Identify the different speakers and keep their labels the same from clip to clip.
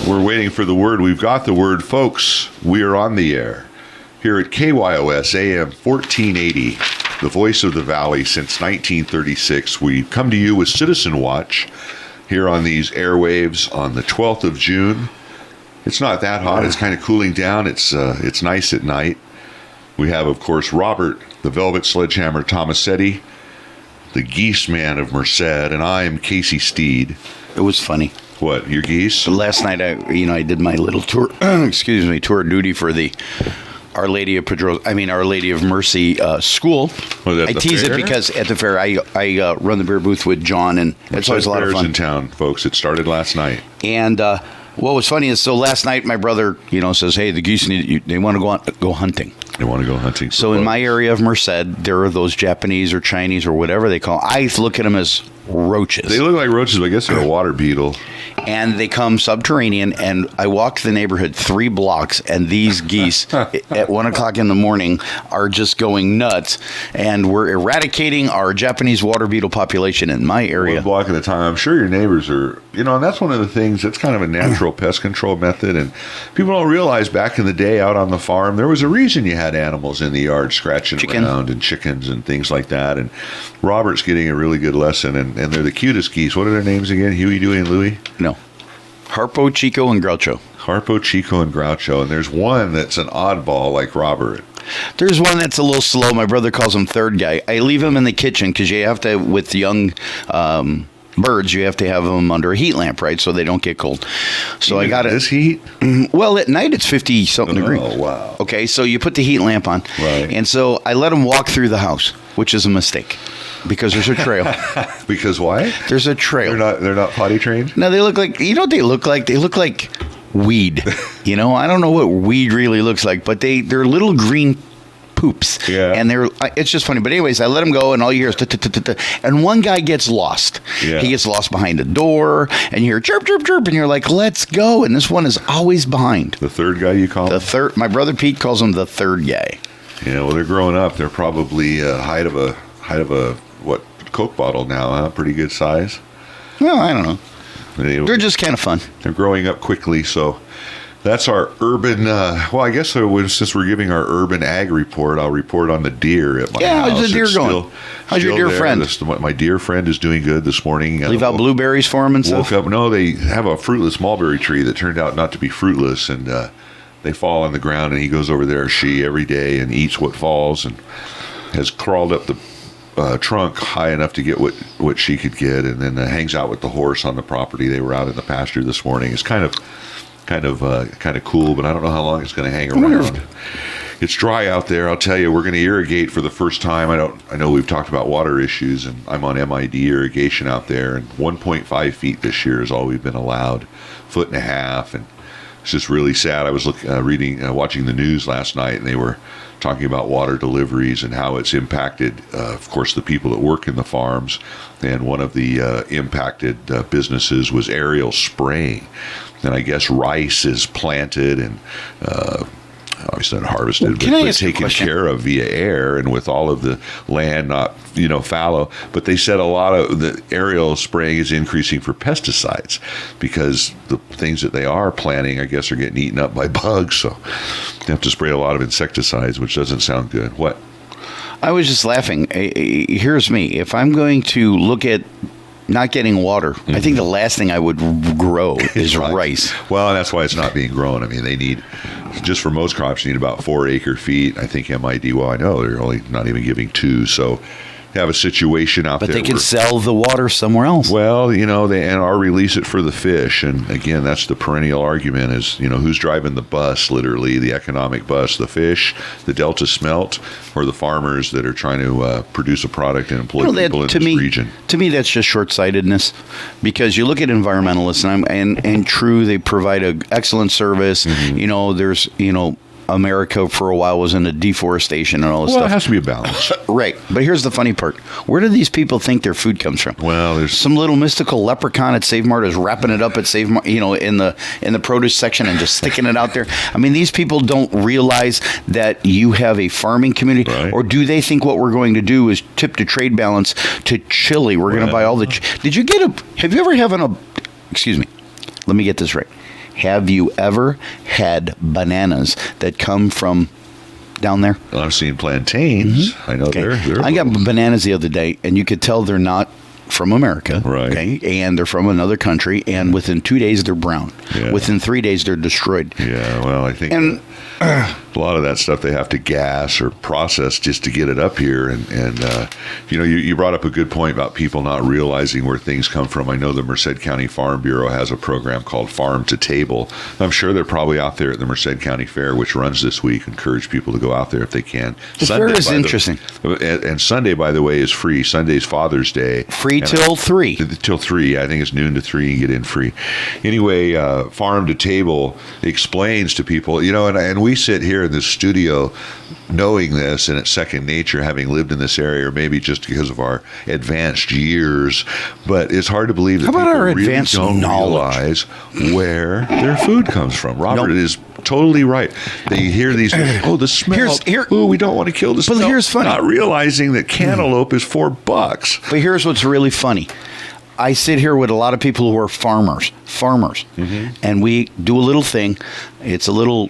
Speaker 1: We're waiting for the word. We've got the word, folks. We are on the air here at KYOS AM 1480, the voice of the valley since 1936. We come to you with Citizen Watch here on these airwaves on the 12th of June. It's not that hot. It's kind of cooling down. It's nice at night. We have, of course, Robert, the Velvet Sledgehammer Tomasetti, the Geese Man of Merced, and I am Casey Steed.
Speaker 2: It was funny.
Speaker 1: What, your geese?
Speaker 2: Last night, I did my little tour, tour of duty for the Our Lady of Mercy school. I tease it because at the fair, I run the beer booth with John, and it's always a lot of fun.
Speaker 1: In town, folks. It started last night.
Speaker 2: And what was funny is, so last night, my brother, says, hey, the geese they want to go hunting.
Speaker 1: They want to go hunting.
Speaker 2: So in my area of Merced, there are those Japanese or Chinese or whatever they call them. I look at them as roaches.
Speaker 1: They look like roaches, but I guess they're a water beetle.
Speaker 2: And they come subterranean, and I walk the neighborhood 3 blocks, and these geese at 1 o'clock in the morning are just going nuts, and we're eradicating our Japanese water beetle population in my area.
Speaker 1: 1 block at a time. I'm sure your neighbors are, and that's one of the things, that's kind of a natural pest control method, and people don't realize back in the day out on the farm, there was a reason you had animals in the yard scratching around, and chickens and things like that, and Robert's getting a really good lesson, and they're the cutest geese. What are their names again? Huey, Dewey, and Louie?
Speaker 2: No. Harpo, Chico, and Groucho.
Speaker 1: Harpo, Chico, and Groucho. And there's one that's an oddball like Robert.
Speaker 2: There's one that's a little slow. My brother calls him third guy. I leave him in the kitchen because you have to, with young birds, you have to have them under a heat lamp, right, so they don't get cold. So I got it.
Speaker 1: This heat?
Speaker 2: Well, at night it's 50-something degrees.
Speaker 1: Oh, wow.
Speaker 2: Okay, so you put the heat lamp on.
Speaker 1: Right.
Speaker 2: And so I let him walk through the house, which is a mistake. Because there's a trail.
Speaker 1: Because why?
Speaker 2: There's a trail.
Speaker 1: They're not potty trained?
Speaker 2: No, they look like, what they look like? They look like weed. I don't know what weed really looks like, but they're little green poops.
Speaker 1: Yeah.
Speaker 2: And it's just funny. But anyways, I let them go, and all you hear is and one guy gets lost.
Speaker 1: Yeah.
Speaker 2: He gets lost behind a door, and you hear chirp, chirp, chirp, and you're like, let's go. And this one is always behind.
Speaker 1: The third guy you call him?
Speaker 2: My brother Pete calls him the third guy.
Speaker 1: Yeah, well, they're growing up. They're probably height of a Coke bottle now, huh? Pretty good size.
Speaker 2: Well, I don't know. They're just kind of fun.
Speaker 1: They're growing up quickly, so that's our urban. I guess since we're giving our urban ag report, I'll report on the deer at my house.
Speaker 2: Yeah, how's the deer going? How's your deer friend?
Speaker 1: My deer friend is doing good this morning.
Speaker 2: Leave out blueberries for him and stuff?
Speaker 1: Woke up. No, they have a fruitless mulberry tree that turned out not to be fruitless, and they fall on the ground, and he goes over there, every day, and eats what falls, and has crawled up the trunk high enough to get what she could get, and then hangs out with the horse on the property. They were out in the pasture this morning. It's kind of cool, but I don't know how long it's going to hang around. It's dry out there. I'll tell you, we're going to irrigate for the first time. I know we've talked about water issues, and I'm on MID irrigation out there, and 1.5 feet this year is all we've been allowed, 1.5 feet, and it's just really sad. I was watching the news last night, and they were talking about water deliveries and how it's impacted, of course, the people that work in the farms. And one of the impacted businesses was aerial spraying. And I guess rice is planted and obviously not harvested, but taken care of via air and with all of the land not, fallow. But they said a lot of the aerial spraying is increasing for pesticides because the things that they are planting, I guess, are getting eaten up by bugs. So they have to spray a lot of insecticides, which doesn't sound good. What?
Speaker 2: I was just laughing. Here's me. If I'm going to look at not getting water, I think the last thing I would grow is rice.
Speaker 1: Well, and that's why it's not being grown. I mean, they need, just for most crops, you need about 4 acre feet. I think MID, I know they're only not even giving 2. So have a situation out there.
Speaker 2: But they can sell the water somewhere else.
Speaker 1: Well, or release it for the fish. And again, that's the perennial argument is, who's driving the bus, literally, the economic bus, the fish, the Delta smelt, or the farmers that are trying to produce a product and employ people in this region. To
Speaker 2: me, that's just short-sightedness, because you look at environmentalists, and true, they provide an excellent service. Mm-hmm. There's, America for a while was into deforestation and all this stuff.
Speaker 1: Well, it has to be a balance.
Speaker 2: Right. But here's the funny part. Where do these people think their food comes from?
Speaker 1: Well, there's
Speaker 2: some little mystical leprechaun at Save Mart is wrapping it up at Save Mart, in the produce section and just sticking it out there. I mean, these people don't realize that you have a farming community, right? Or do they think what we're going to do is tip the trade balance to Chile? We're going to buy all the... Have you ever excuse me. Let me get this right. Have you ever had bananas that come from down there?
Speaker 1: I've seen plantains. I know they're
Speaker 2: I got bananas the other day, and you could tell they're not from America,
Speaker 1: right?
Speaker 2: Okay, and they're from another country, and within 2 days they're brown.
Speaker 1: Yeah.
Speaker 2: Within 3 days they're destroyed.
Speaker 1: Yeah, well, I think a lot of that stuff they have to gas or process just to get it up here, and you brought up a good point about people not realizing where things come from. I know the Merced County Farm Bureau has a program called Farm to Table. I'm sure they're probably out there at the Merced County Fair, which runs this week. Encourage people to go out there if they can.
Speaker 2: The fair is interesting.
Speaker 1: And Sunday, by the way, is free. Sunday's Father's Day.
Speaker 2: Free till 3.
Speaker 1: Till 3. I think it's noon to 3 and get in free. Anyway, Farm to Table explains to people, and we sit here in this studio knowing this, and it's second nature, having lived in this area, or maybe just because of our advanced years, but it's hard to believe that
Speaker 2: How about
Speaker 1: people
Speaker 2: our
Speaker 1: really
Speaker 2: advanced
Speaker 1: don't
Speaker 2: knowledge?
Speaker 1: realize where their food comes from. Robert is totally right. They hear these, the smell. We don't want to kill the smell.
Speaker 2: But here's funny.
Speaker 1: Not realizing that cantaloupe is $4.
Speaker 2: But here's what's really funny. I sit here with a lot of people who are farmers, and we do a little thing. It's a little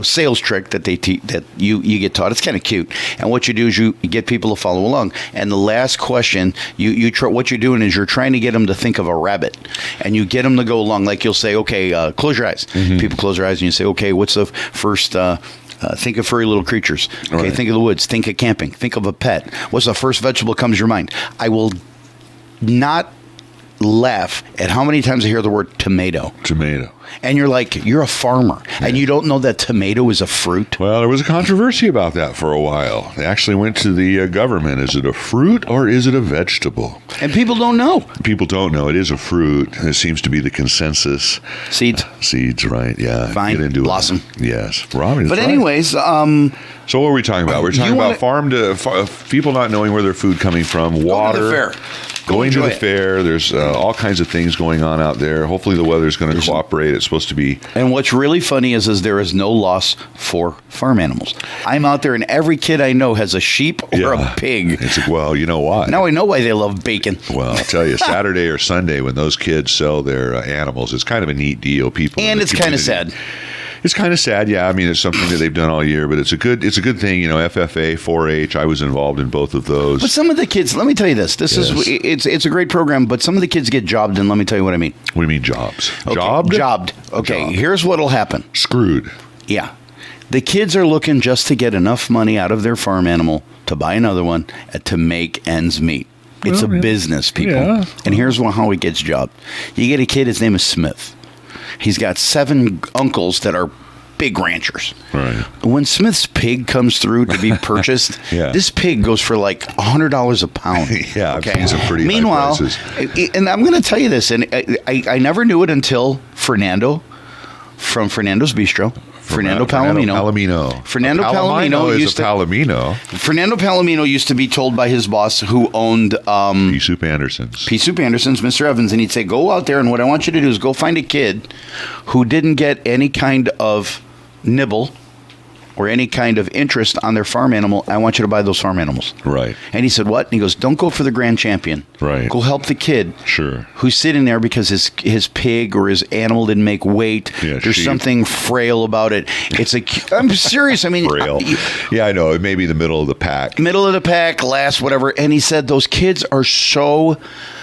Speaker 2: sales trick that that you get taught. It's kind of cute. And what you do is you get people to follow along. And the last question, what you're doing is you're trying to get them to think of a rabbit, and you get them to go along. Like you'll say, okay, close your eyes. People close their eyes, and you say, okay, what's the first? Think of furry little creatures. Okay,
Speaker 1: right.
Speaker 2: Think of the woods. Think of camping. Think of a pet. What's the first vegetable that comes to your mind? I will not laugh at how many times I hear the word tomato. And you're like, you're a farmer, and you don't know that tomato is a fruit?
Speaker 1: Well, there was a controversy about that for a while. They actually went to the government. Is it a fruit or is it a vegetable?
Speaker 2: And people don't know.
Speaker 1: People don't know. It is a fruit. It seems to be the consensus.
Speaker 2: Seeds.
Speaker 1: Seeds, right. Yeah.
Speaker 2: Vine,
Speaker 1: Get into
Speaker 2: blossom.
Speaker 1: It. Yes. Robin,
Speaker 2: but
Speaker 1: right.
Speaker 2: anyways...
Speaker 1: So what were we talking about? We're talking about people not knowing where their food coming from, water.
Speaker 2: Go to the fair.
Speaker 1: Going to the fair. There's all kinds of things going on out there. Hopefully the weather's going to cooperate. It's supposed to be.
Speaker 2: And what's really funny is there is no loss for farm animals. I'm out there, and every kid I know has a sheep or a pig.
Speaker 1: It's like, well, you know why?
Speaker 2: Now I know why they love bacon.
Speaker 1: Well, I'll tell you, Saturday or Sunday when those kids sell their animals, it's kind of a neat deal.
Speaker 2: And it's kind of sad.
Speaker 1: It's kind of sad, yeah. I mean, it's something that they've done all year, but it's a good thing. FFA, 4-H. I was involved in both of those.
Speaker 2: But some of the kids, let me tell you this. It's a great program, but some of the kids get jobbed, and let me tell you what I mean.
Speaker 1: What do you mean jobbed?
Speaker 2: Okay, jobbed. Okay, Here's what'll happen.
Speaker 1: Screwed.
Speaker 2: Yeah. The kids are looking just to get enough money out of their farm animal to buy another one to make ends meet. It's a business, people. Yeah. And here's how he gets jobbed. You get a kid, his name is Smith. He's got 7 uncles that are big ranchers.
Speaker 1: Right.
Speaker 2: When Smith's pig comes through to be purchased, this pig goes for like $100 a pound.
Speaker 1: Yeah, I've seen some pretty
Speaker 2: Meanwhile,
Speaker 1: high prices.
Speaker 2: And I'm going to tell you this, and I never knew it until Fernando from Fernando's Bistro. Fernando Palomino. Fernando Palomino used to be told by his boss, who owned
Speaker 1: Pea Soup Anderson's,
Speaker 2: Mr. Evans, and he'd say, "Go out there, and what I want you to do is go find a kid who didn't get any kind of nibble or any kind of interest on their farm animal. I want you to buy those farm animals."
Speaker 1: Right.
Speaker 2: And he said, "What?" And he goes, "Don't go for the grand champion.
Speaker 1: Right.
Speaker 2: Go help the kid.
Speaker 1: Sure.
Speaker 2: Who's sitting there because his pig or his animal didn't make weight. There's something frail about it. I'm serious. I mean,
Speaker 1: frail. Yeah, I know. It may be the middle of the pack.
Speaker 2: Last, whatever." And he said those kids are so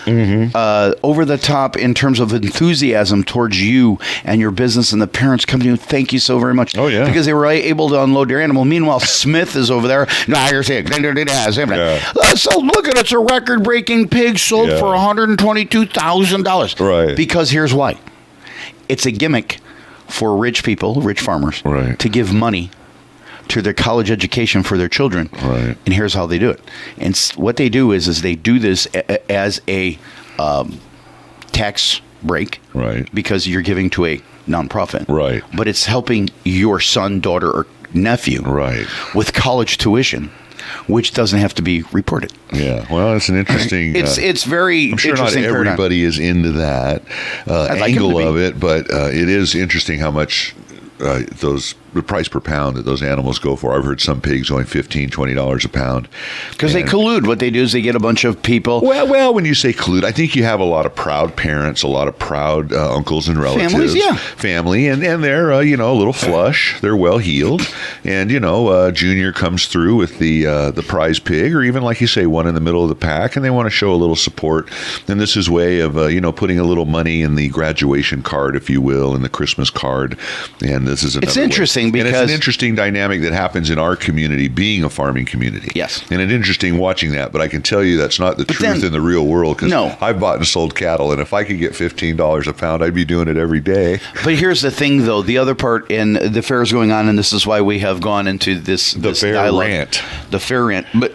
Speaker 2: over the top in terms of enthusiasm towards you and your business, and the parents come to you, "Thank you so very much."
Speaker 1: Oh, yeah.
Speaker 2: Because they were able to unload their animal. Meanwhile, Smith is over there. "No, you're sick." So look at it. It's a record-breaking pig sold for $122,000.
Speaker 1: Right.
Speaker 2: Because here's why. It's a gimmick for rich people, rich farmers, to give money to their college education for their children.
Speaker 1: Right.
Speaker 2: And here's how they do it. And what they do is they do this as a tax break.
Speaker 1: Right.
Speaker 2: Because you're giving to a nonprofit.
Speaker 1: Right.
Speaker 2: But it's helping your son, daughter, or nephew.
Speaker 1: Right.
Speaker 2: With college tuition, which doesn't have to be reported.
Speaker 1: Yeah. Well, it's an interesting.
Speaker 2: It's very.
Speaker 1: I'm sure not everybody is into that angle of it, but it is interesting how much those the price per pound that those animals go for. I've heard some pigs going $15, $20 a pound.
Speaker 2: Because they collude. What they do is they get a bunch of people.
Speaker 1: Well, when you say collude, I think you have a lot of proud parents, a lot of proud uncles and relatives.
Speaker 2: Families, yeah.
Speaker 1: Family, and they're, a little flush. They're well heeled. And, Junior comes through with the prize pig, or even, like you say, one in the middle of the pack, and they want to show a little support. And this is a way of, putting a little money in the graduation card, if you will, in the Christmas card. And this is another
Speaker 2: It's interesting because...
Speaker 1: And it's an interesting dynamic that happens in our community, being a farming community.
Speaker 2: Yes.
Speaker 1: And it's interesting watching that, but I can tell you that's not the truth in the real world, because I've bought and sold cattle, and if I could get $15 a pound, I'd be doing it every day.
Speaker 2: But here's the thing, though. The other part, and the fair is going on, and this is why we have gone into this
Speaker 1: fair
Speaker 2: dialogue.
Speaker 1: Rant.
Speaker 2: The fair rant. But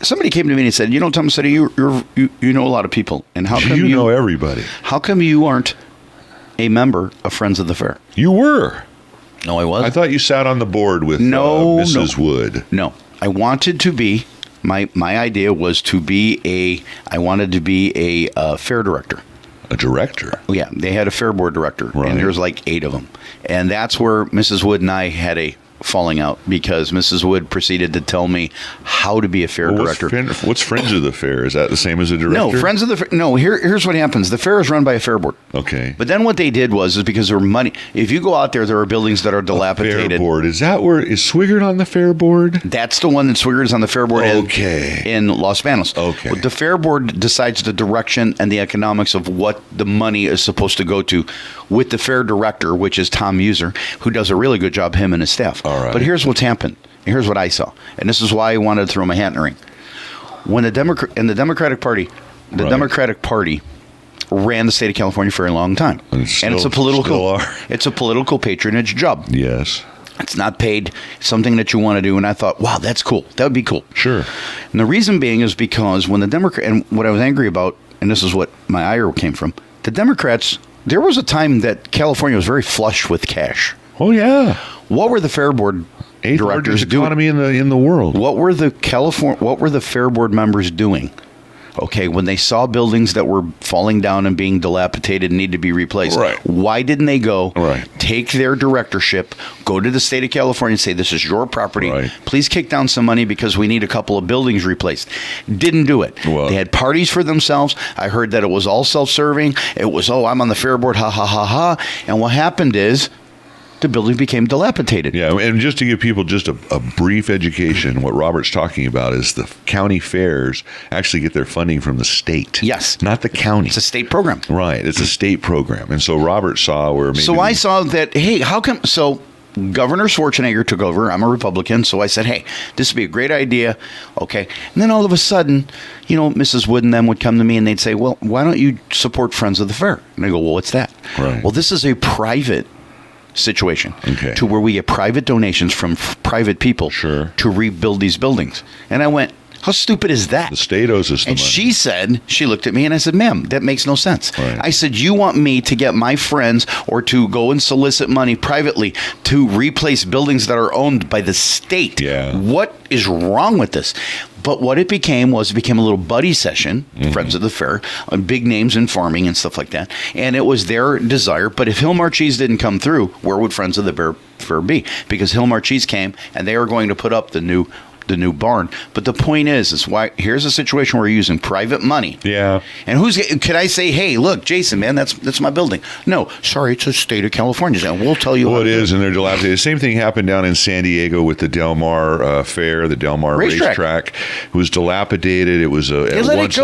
Speaker 2: somebody came to me and said, Tomasetti, you know a lot of people, and how come
Speaker 1: you know everybody?
Speaker 2: How come you aren't a member of Friends of the Fair?
Speaker 1: You were.
Speaker 2: No, I wasn't.
Speaker 1: I thought you sat on the board with Mrs. Wood.
Speaker 2: No, I wanted to be. My idea was to be I wanted to be a fair director.
Speaker 1: A director?
Speaker 2: Yeah, they had a fair board director,
Speaker 1: right.
Speaker 2: And there was like 8 of them. And that's where Mrs. Wood and I had a falling out, because Mrs. Wood proceeded to tell me how to be a fair director.
Speaker 1: What's Friends of the Fair? Is that the same as a director?
Speaker 2: No, Friends of the Fair. No, here's what happens. The fair is run by a fair board.
Speaker 1: Okay.
Speaker 2: But then what they did is because there were money. If you go out there are buildings that are dilapidated.
Speaker 1: Fair board. Is Swigert on the fair board?
Speaker 2: That's the one that Swigert is on the fair board.
Speaker 1: Okay.
Speaker 2: In Los Banos.
Speaker 1: Okay.
Speaker 2: But the fair board decides the direction and the economics of what the money is supposed to go to, with the fair director, which is Tom User, who does a really good job, him and his staff.
Speaker 1: All right.
Speaker 2: But here's what's happened. Here's what I saw. And this is why I wanted to throw my hat in the ring. When the Democratic Party ran the state of California for a long time. And it's a political patronage job.
Speaker 1: Yes.
Speaker 2: It's not paid, something that you want to do. And I thought, wow, that's cool. That would be cool.
Speaker 1: Sure.
Speaker 2: And the reason being is because when the Democrat, and what I was angry about, and this is what my ire came from, the Democrats, there was a time that California was very flush with cash.
Speaker 1: Oh, yeah.
Speaker 2: What were the fair board directors doing?
Speaker 1: Economy in the world.
Speaker 2: What were the fair board members doing? Okay, when they saw buildings that were falling down and being dilapidated and need to be replaced,
Speaker 1: right.
Speaker 2: Why didn't they go
Speaker 1: right.
Speaker 2: take their directorship, go to the state of California and say, this is your property,
Speaker 1: right.
Speaker 2: Please kick down some money because we need a couple of buildings replaced? Didn't do it.
Speaker 1: Well,
Speaker 2: they had parties for themselves. I heard that it was all self-serving. It was, I'm on the fair board, ha, ha, ha, ha. And what happened is, the building became dilapidated.
Speaker 1: Yeah, and just to give people just a brief education, what Robert's talking about is the county fairs actually get their funding from the state.
Speaker 2: Yes.
Speaker 1: Not the county.
Speaker 2: It's a state program.
Speaker 1: Right, it's a state program. And so Robert saw where maybe...
Speaker 2: So I saw that, hey, how come... So Governor Schwarzenegger took over. I'm a Republican, so I said, hey, this would be a great idea. Okay. And then all of a sudden, Mrs. Wood and them would come to me and they'd say, well, why don't you support Friends of the Fair? And I go, well, what's that?
Speaker 1: Right.
Speaker 2: Well, this is a private situation,
Speaker 1: okay,
Speaker 2: to where we get private donations from private people,
Speaker 1: sure,
Speaker 2: to rebuild these buildings. And I went, how stupid is that?
Speaker 1: The state owes us the money.
Speaker 2: And she looked at me and I said, ma'am, that makes no sense.
Speaker 1: Right.
Speaker 2: I said, you want me to get my friends or to go and solicit money privately to replace buildings that are owned by the state?
Speaker 1: Yeah.
Speaker 2: What is wrong with this? But what it became a little buddy session, Friends of the Fair, on big names in farming and stuff like that. And it was their desire. But if Hillmar Cheese didn't come through, where would Friends of the Fair be? Because Hillmar Cheese came and they were going to put up the new barn. But the point is why here's a situation where we're using private money.
Speaker 1: Yeah.
Speaker 2: And could I say, hey, look, Jason, man, that's my building? No, sorry, it's a state of California, and we'll tell you.
Speaker 1: Well, it is, and they're dilapidated. The same thing happened down in San Diego with the Del Mar Fair, the Del Mar racetrack. It was dilapidated. It was once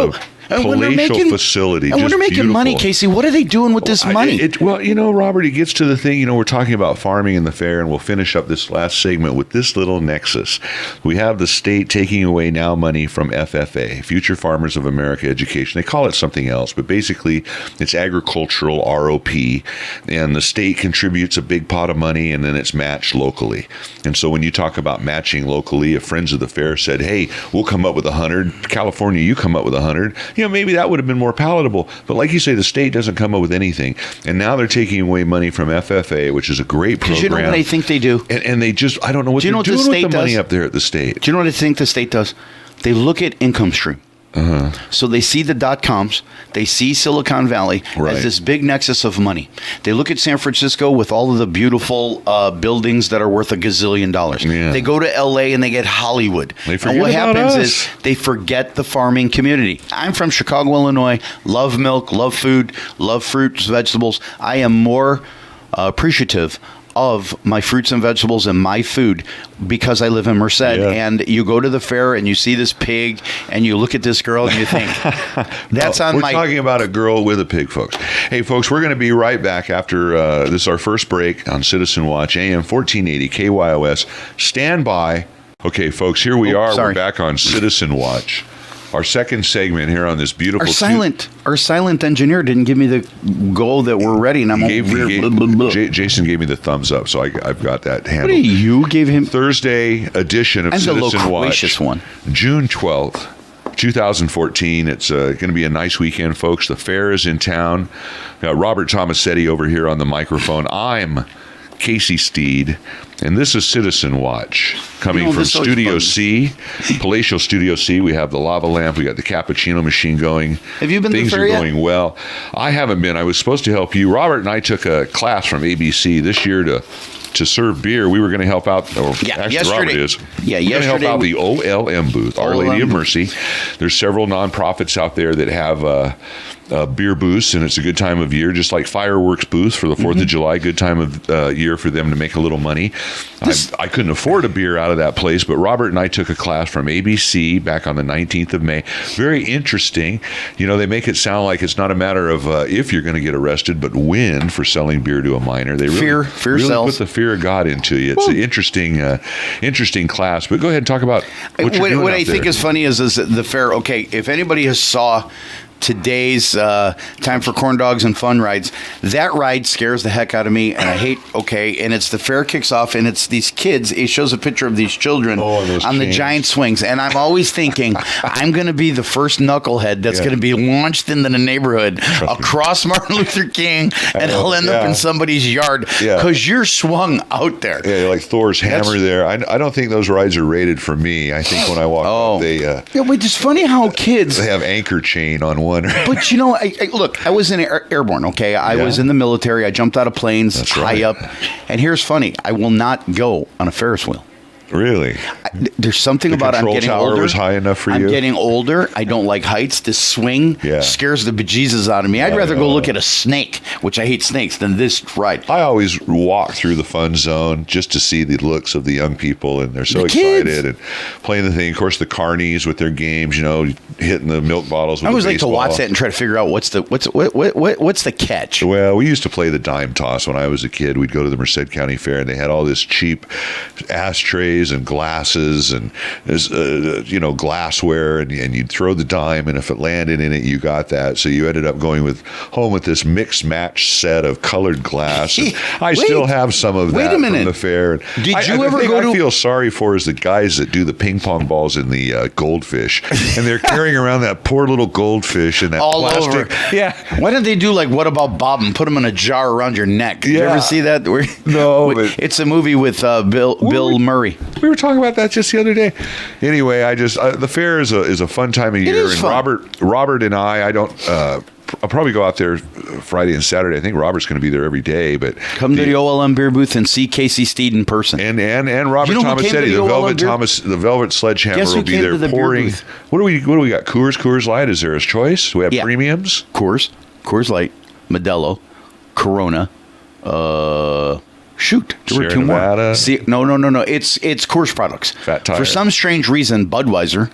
Speaker 1: a palatial facility.
Speaker 2: And when they're making money, Casey, what are they doing with this money?
Speaker 1: Robert, it gets to the thing, we're talking about farming in the fair, and we'll finish up this last segment with this little nexus. We have the state taking away now money from FFA, Future Farmers of America Education. They call it something else, but basically it's agricultural ROP, and the state contributes a big pot of money, and then it's matched locally. And so when you talk about matching locally, if Friends of the Fair said, hey, we'll come up with 100, California, you come up with 100, maybe that would have been more palatable. But like you say, the state doesn't come up with anything. And now they're taking away money from FFA, which is a great program.
Speaker 2: Because you know what I think they do?
Speaker 1: And they just, I don't know what they're doing with the money up there at the state.
Speaker 2: Do you know what I think the state does? They look at income stream. So they see the dot-coms, they see Silicon Valley as this big nexus of money. They look at San Francisco with all of the beautiful buildings that are worth a gazillion dollars.
Speaker 1: Yeah.
Speaker 2: They go to LA and they get Hollywood.
Speaker 1: They forget
Speaker 2: And what
Speaker 1: about
Speaker 2: happens
Speaker 1: us.
Speaker 2: is they forget the farming community. I'm from Chicago, Illinois, love milk, love food, love fruits, vegetables. I am more appreciative of my fruits and vegetables and my food because I live in Merced.
Speaker 1: Yeah.
Speaker 2: And you go to the fair and you see this pig and you look at this girl and you think, that's on
Speaker 1: we're
Speaker 2: my...
Speaker 1: talking about a girl with a pig, folks. Hey, folks, we're going to be right back after this is our first break on Citizen Watch, AM 1480 KYOS. Stand by. Okay, folks, here we are.
Speaker 2: Sorry.
Speaker 1: We're back on Citizen Watch. Our second segment here on this beautiful...
Speaker 2: Our silent engineer didn't give me the go that we're ready, and I'm
Speaker 1: Jason gave me the thumbs up, so I've got that handled.
Speaker 2: What do you gave him?
Speaker 1: Thursday edition of
Speaker 2: I'm the
Speaker 1: Citizen Watch.
Speaker 2: loquacious one.
Speaker 1: June 12th, 2014. It's going to be a nice weekend, folks. The fair is in town. Got Robert Tomasetti over here on the microphone. I'm Casey Steed, and this is Citizen Watch coming from Studio C, Palatial Studio C. We have the lava lamp. We got the cappuccino machine going.
Speaker 2: Have you been to the
Speaker 1: Things
Speaker 2: fair
Speaker 1: are
Speaker 2: yet?
Speaker 1: going well. I haven't been. I was supposed to help you. Robert and I took a class from ABC this year to serve beer. We were going to help out. Robert is.
Speaker 2: Yeah,
Speaker 1: we're going to help
Speaker 2: yesterday
Speaker 1: out the OLM booth, Our Lady of Mercy. There's several nonprofits out there that have beer booths, and it's a good time of year, just like fireworks booths for the 4th of July. Good time of year for them to make a little money. I couldn't afford a beer out of that place, but Robert and I took a class from ABC back on the 19th of May. Very interesting. You know, they make it sound like it's not a matter of if you're going to get arrested, but when for selling beer to a minor. They really,
Speaker 2: fear
Speaker 1: really
Speaker 2: sells.
Speaker 1: put the fear of God into you. It's an interesting class. But go ahead and talk about what you're doing
Speaker 2: What
Speaker 1: out
Speaker 2: I think
Speaker 1: there.
Speaker 2: is funny is the fair. Okay, if anybody has saw today's Time for Corn Dogs and Fun rides, that ride scares the heck out of me, and I hate. And it's the fair kicks off, and it's these kids. It shows a picture of these children on the giant swings, and I'm always thinking I'm going to be the first knucklehead that's going to be launched into the neighborhood across Martin Luther King, and I'll end up in somebody's yard because you're swung out there.
Speaker 1: Yeah, like Thor's hammer there. I don't think those rides are rated for me. I think when I walk up, they
Speaker 2: but it's funny how kids
Speaker 1: have anchor chain on one.
Speaker 2: But you know, I was in airborne. Okay, I was in the military. I jumped out of planes high up, and here's funny: I will not go on a Ferris wheel.
Speaker 1: Really?
Speaker 2: There's something
Speaker 1: The
Speaker 2: about I'm
Speaker 1: control
Speaker 2: getting
Speaker 1: tower
Speaker 2: older.
Speaker 1: was high enough for
Speaker 2: I'm
Speaker 1: you?
Speaker 2: getting older. I don't like heights. This swing scares the bejesus out of me. I'd rather go look at a snake, which I hate snakes, than this ride.
Speaker 1: I always walk through the fun zone just to see the looks of the young people, and they're so excited and playing the thing. Of course, the carnies with their games, you know, hitting the milk bottles with
Speaker 2: I always
Speaker 1: the
Speaker 2: like to
Speaker 1: baseball.
Speaker 2: watch that and try to figure out what's the catch.
Speaker 1: Well, we used to play the dime toss when I was a kid. We'd go to the Merced County Fair, and they had all this cheap ashtrays and glasses and glassware, and you'd throw the dime, and if it landed in it, you got that. So you ended up going home with this mix match set of colored glass. And I still have some of that from the fair.
Speaker 2: Did you ever go to?
Speaker 1: I feel sorry for is the guys that do the ping pong balls in the goldfish, and they're carrying around that poor little goldfish in that
Speaker 2: all
Speaker 1: plastic.
Speaker 2: Over. Yeah. Why don't they do like What About Bob and put them in a jar around your neck? Did you ever see that?
Speaker 1: No, but
Speaker 2: it's a movie with Bill Murray.
Speaker 1: We were talking about that just the other day. Anyway, the fair is a fun time of year, and
Speaker 2: fun.
Speaker 1: Robert and I don't. I'll probably go out there Friday and Saturday. I think Robert's going to be there every day. But
Speaker 2: come to the OLM beer booth and see Casey Steed in person.
Speaker 1: And Robert Tomasetti, the Velvet Sledgehammer will be there pouring. What do we got? Coors Light. Is there a choice? We have premiums.
Speaker 2: Coors Light, Modelo, Corona. Shoot, there were two more. See, no. It's Coors products.
Speaker 1: Fat Tire.
Speaker 2: For some strange reason, Budweiser,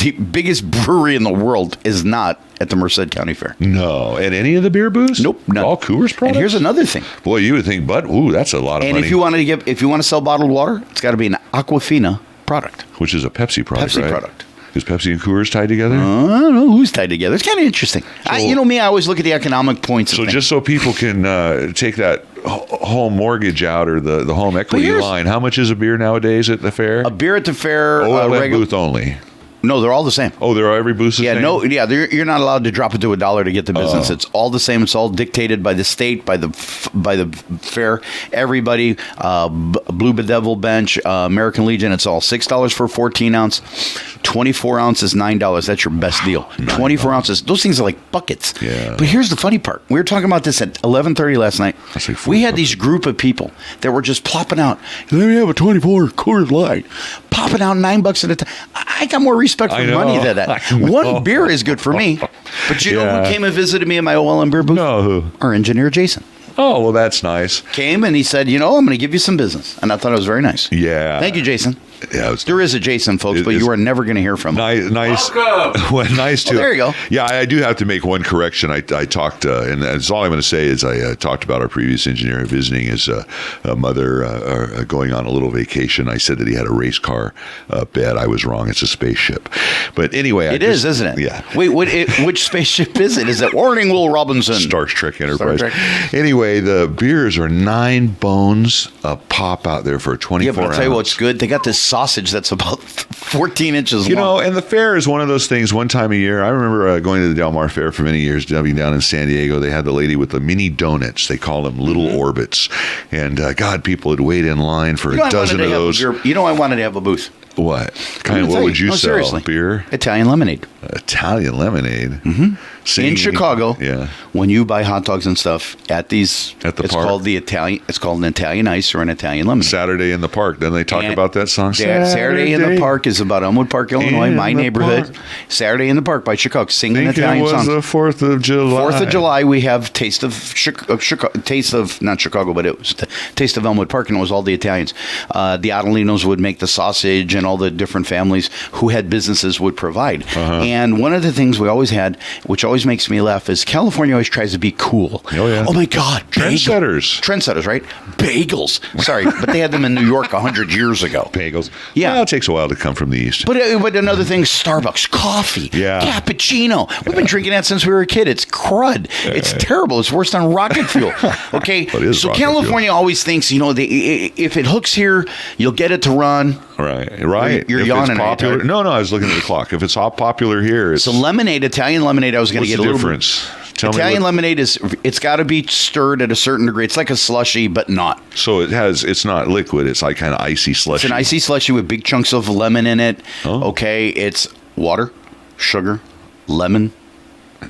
Speaker 2: the biggest brewery in the world, is not at the Merced County Fair.
Speaker 1: No, at any of the beer booths?
Speaker 2: Nope, none.
Speaker 1: All Coors products.
Speaker 2: And here's another thing.
Speaker 1: Boy, you would think, that's a lot of money.
Speaker 2: And if you want to sell bottled water, it's got to be an Aquafina product,
Speaker 1: which is a Pepsi product.
Speaker 2: Pepsi product.
Speaker 1: Is Pepsi and Coors tied together?
Speaker 2: I don't know who's tied together. It's kind of interesting. I always look at the economic points.
Speaker 1: So just so people can take that home mortgage out or the home equity line, how much is a beer nowadays at the fair?
Speaker 2: A beer at the fair,
Speaker 1: OLM booth only.
Speaker 2: No, they're all the same.
Speaker 1: Oh, they're every booth the
Speaker 2: Yeah,
Speaker 1: same?
Speaker 2: no, yeah, you're not allowed to drop it to $1 to get the business. It's all the same. It's all dictated by the state, by the fair. Everybody, Blue Bedevil Bench, American Legion. It's all $6 for a 14 ounce. 24 ounces, $9. That's your best deal. 24 ounces. Those things are like buckets.
Speaker 1: Yeah.
Speaker 2: But here's the funny part. We were talking about this at 11:30 last night.
Speaker 1: That's like
Speaker 2: We had these group of people that were just plopping out. Let me have a 24 Coors Light. Popping out $9 at a time. I got more respect for money than that. One beer is good for me. But you know who came and visited me in my OLM beer booth?
Speaker 1: No, who?
Speaker 2: Our engineer, Jason.
Speaker 1: Oh, well, that's nice.
Speaker 2: Came and he said, I'm going to give you some business. And I thought it was very nice.
Speaker 1: Yeah.
Speaker 2: Thank you, Jason.
Speaker 1: Yeah,
Speaker 2: There is a Jason, folks, but you are never going to hear from him.
Speaker 1: Nice. Well, nice too.
Speaker 2: There you go.
Speaker 1: Yeah, I do have to make one correction. I talked, and that's all I'm going to say is I talked about our previous engineer visiting his mother going on a little vacation. I said that he had a race car bed. I was wrong. It's a spaceship. But anyway,
Speaker 2: It is, isn't it?
Speaker 1: Yeah.
Speaker 2: Wait, which spaceship is it? Is it Warning Will Robinson?
Speaker 1: Star Trek Enterprise.
Speaker 2: Star Trek.
Speaker 1: Anyway, the beers are 9 bones a pop out there for a 24
Speaker 2: Yeah, but I'll tell you
Speaker 1: ounce.
Speaker 2: what's good. They got this sausage that's about 14 inches
Speaker 1: You
Speaker 2: long.
Speaker 1: know, and the fair is one of those things. One time a year, I remember going to the Del Mar Fair for many years, living down in San Diego. They had the lady with the mini donuts. They call them little orbits. And God, people would wait in line for a dozen of those.
Speaker 2: I wanted to have a booth.
Speaker 1: What? What would you sell?
Speaker 2: Seriously.
Speaker 1: Beer?
Speaker 2: Italian lemonade.
Speaker 1: Italian lemonade. Mm-hmm.
Speaker 2: In Chicago,
Speaker 1: yeah.
Speaker 2: When you buy hot dogs and stuff at the
Speaker 1: it's
Speaker 2: park,
Speaker 1: called
Speaker 2: it's called an Italian ice or an Italian lemonade.
Speaker 1: Saturday in the Park. Then they talk about that song.
Speaker 2: Saturday in the Park is about Elmwood Park, Illinois, my neighborhood. Park. Saturday in the Park by Chicago, singing Italian songs.
Speaker 1: It was the 4th of July.
Speaker 2: 4th of July, we have Taste of not Chicago, but it was the Taste of Elmwood Park, and it was all the Italians. The Adelinos would make the sausage, and all the different families who had businesses would provide. And one of the things we always had, which always makes me laugh, is California always tries to be cool.
Speaker 1: Oh, yeah.
Speaker 2: Oh, my God. Trendsetters, right? Bagels. Sorry, but they had them in New York 100 years ago.
Speaker 1: Bagels.
Speaker 2: Yeah.
Speaker 1: Well, it takes a while to come from the East.
Speaker 2: But another thing, Starbucks, coffee, cappuccino. We've been drinking that since we were a kid. It's crud. It's terrible. It's worse than rocket fuel. Okay? So California always thinks, if it hooks here, you'll get it to run.
Speaker 1: Right.
Speaker 2: You're
Speaker 1: if
Speaker 2: yawning.
Speaker 1: Popular, no, I was looking at the clock. If it's hot popular here, it's...
Speaker 2: So lemonade, Italian lemonade, I was going to get a little
Speaker 1: difference?
Speaker 2: Italian lemonade it's got to be stirred at a certain degree. It's like a slushy, but not.
Speaker 1: So it's not liquid. It's like kind of icy slushy.
Speaker 2: It's an icy slushy with big chunks of lemon in it. Oh. Okay, it's water, sugar, lemon,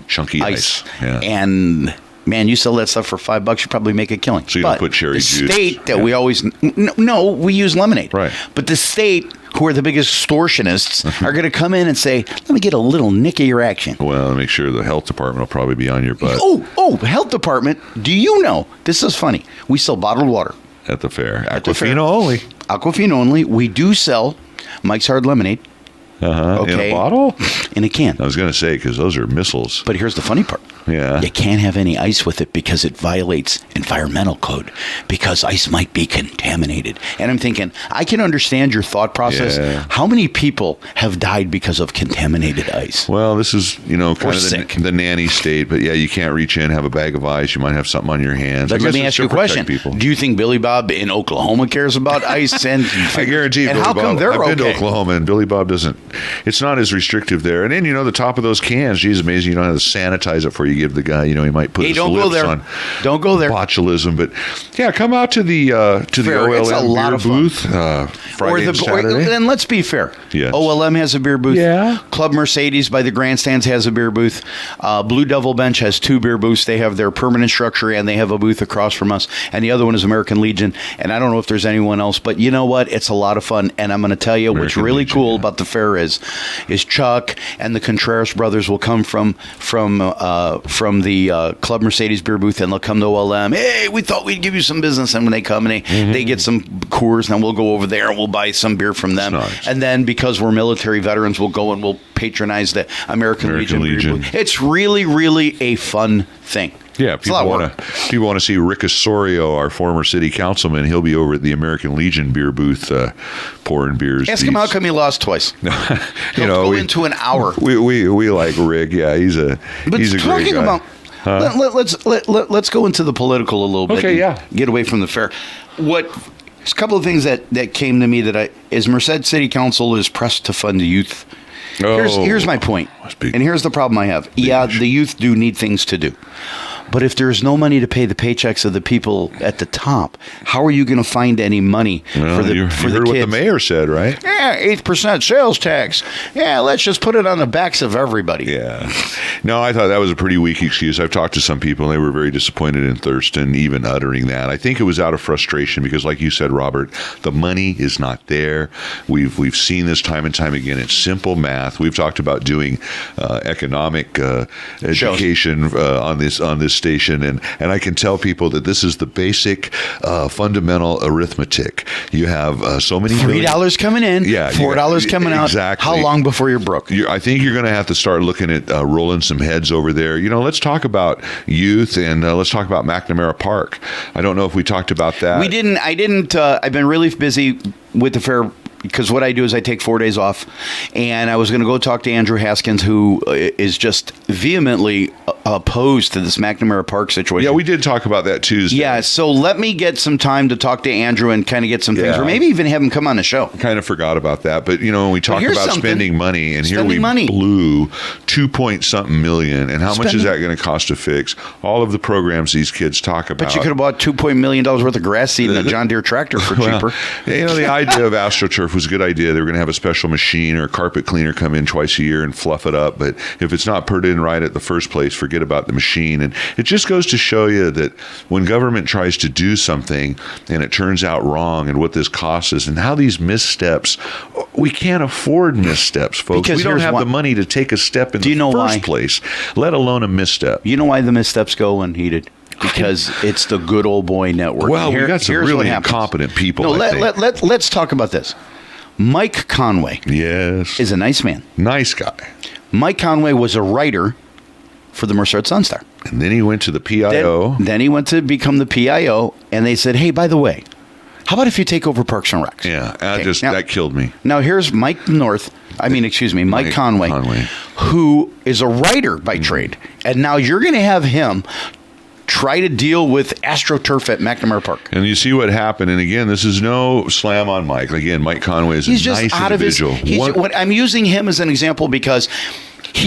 Speaker 1: chunky ice. Yeah.
Speaker 2: And man, you sell that stuff for $5, you probably make a killing.
Speaker 1: So you don't put cherry juice.
Speaker 2: The state that we always we use lemonade.
Speaker 1: Right.
Speaker 2: But the state, who are the biggest extortionists, are going to come in and say, let me get a little nick of your action.
Speaker 1: Well, make sure the health department will probably be on your butt.
Speaker 2: Oh, health department. Do you know, this is funny, we sell bottled water.
Speaker 1: At the fair. Aquafina only.
Speaker 2: Aquafina only. We do sell Mike's Hard Lemonade.
Speaker 1: Okay. In a bottle?
Speaker 2: In a can.
Speaker 1: I was going to say, because those are missiles.
Speaker 2: But here's the funny part.
Speaker 1: Yeah.
Speaker 2: You can't have any ice with it because it violates environmental code, because ice might be contaminated. And I'm thinking, I can understand your thought process.
Speaker 1: Yeah.
Speaker 2: How many people have died because of contaminated ice?
Speaker 1: Well, this is, kind of the nanny state, but yeah, you can't reach in, have a bag of ice. You might have something on your hands.
Speaker 2: But let me ask you a question. Do you think Billy Bob in Oklahoma cares about ice? And
Speaker 1: I guarantee
Speaker 2: and
Speaker 1: Billy
Speaker 2: how
Speaker 1: Bob,
Speaker 2: come they're
Speaker 1: I've been to
Speaker 2: okay?
Speaker 1: Oklahoma, and Billy Bob doesn't. It's not as restrictive there. And then, the top of those cans, geez, amazing. You don't have to sanitize it before you give the guy, he might put his lips on.
Speaker 2: Don't go there.
Speaker 1: Botulism. But yeah, come out to the OLM beer booth Friday and Saturday.
Speaker 2: And let's be fair.
Speaker 1: Yes.
Speaker 2: OLM has a beer booth.
Speaker 1: Yeah.
Speaker 2: Club Mercedes by the grandstands has a beer booth. Blue Devil Bench has 2 beer booths. They have their permanent structure, and they have a booth across from us. And the other one is American Legion. And I don't know if there's anyone else, but you know what? It's a lot of fun. And I'm going to tell you what's really cool about the fair is Chuck and the Contreras brothers will come from the Club Mercedes beer booth, and they'll come to OLM. Hey, we thought we'd give you some business. And when they come and they get some Coors, and then we'll go over there and we'll buy some beer from them.
Speaker 1: Nice.
Speaker 2: And then because we're military veterans, we'll go and we'll patronize the American Legion beer booth. It's really, really a fun thing.
Speaker 1: Yeah, people want to see Rick Osorio, our former city councilman. He'll be over at the American Legion beer booth pouring beers.
Speaker 2: Ask him how come he lost twice. He'll go into an hour.
Speaker 1: We like Rick. Yeah, he's a great guy.
Speaker 2: Let's go into the political a little bit.
Speaker 1: Okay, yeah.
Speaker 2: Get away from the fair. There's a couple of things that came to me is Merced City Council is pressed to fund the youth Here's my point, and here's the problem I have. Yeah, the youth do need things to do. But if there's no money to pay the paychecks of the people at the top, how are you going to find any money for the
Speaker 1: you
Speaker 2: kids?
Speaker 1: heard what the mayor said, right?
Speaker 2: Yeah, 8% sales tax. Yeah, let's just put it on the backs of everybody.
Speaker 1: Yeah. No, I thought that was a pretty weak excuse. I've talked to some people, and they were very disappointed in Thurston even uttering that. I think it was out of frustration because, like you said, Robert, the money is not there. We've seen this time and time again. It's simple math. We've talked about doing economic education on this station, and I can tell people that this is the basic fundamental arithmetic. You have so many
Speaker 2: $3 coming in, $4 coming out.
Speaker 1: Exactly.
Speaker 2: How long before you're broke?
Speaker 1: I think you're going to have to start looking at rolling some heads over there. Let's talk about youth, and let's talk about McNamara Park. I don't know if we talked about that.
Speaker 2: We didn't. I didn't. I've been really busy with the fair. Because what I do is I take 4 days off, and I was going to go talk to Andrew Haskins, who is just vehemently opposed to this McNamara Park situation.
Speaker 1: Yeah, we did talk about that Tuesday.
Speaker 2: Yeah, so let me get some time to talk to Andrew and kind of get some things, or maybe even have him come on the show.
Speaker 1: Kind of forgot about that, but when we talk about spending money, and here we blew 2-point-something million, and how much is that going to cost to fix? All of the programs these kids talk about.
Speaker 2: But you could have bought $2 million worth of grass seed and a John Deere tractor for cheaper.
Speaker 1: The idea of AstroTurf was a good idea. They were going to have a special machine or a carpet cleaner come in twice a year and fluff it up. But if it's not put in right at the first place, forget about the machine. And it just goes to show you that when government tries to do something and it turns out wrong, and what this costs us, and how these missteps, we can't afford missteps, folks. Because we don't have the money to take a step in the first place, let alone a misstep.
Speaker 2: You know why the missteps go unheeded? Because it's the good old boy network.
Speaker 1: Well, we got some really incompetent people.
Speaker 2: Let's talk about this. Mike Conway, is a nice man.
Speaker 1: Nice guy.
Speaker 2: Mike Conway was a writer for the Merced Sun-Star.
Speaker 1: And then he went to the PIO.
Speaker 2: Then he went to become the PIO, and they said, hey, by the way, how about if you take over Parks and Recs?
Speaker 1: Yeah, that killed me.
Speaker 2: Now, here's Mike Conway, who is a writer by trade. And now you're going to have him try to deal with AstroTurf at McNamara Park.
Speaker 1: And you see what happened. And again, this is no slam on Mike. Again, Mike Conway is a nice individual.
Speaker 2: I'm using him as an example because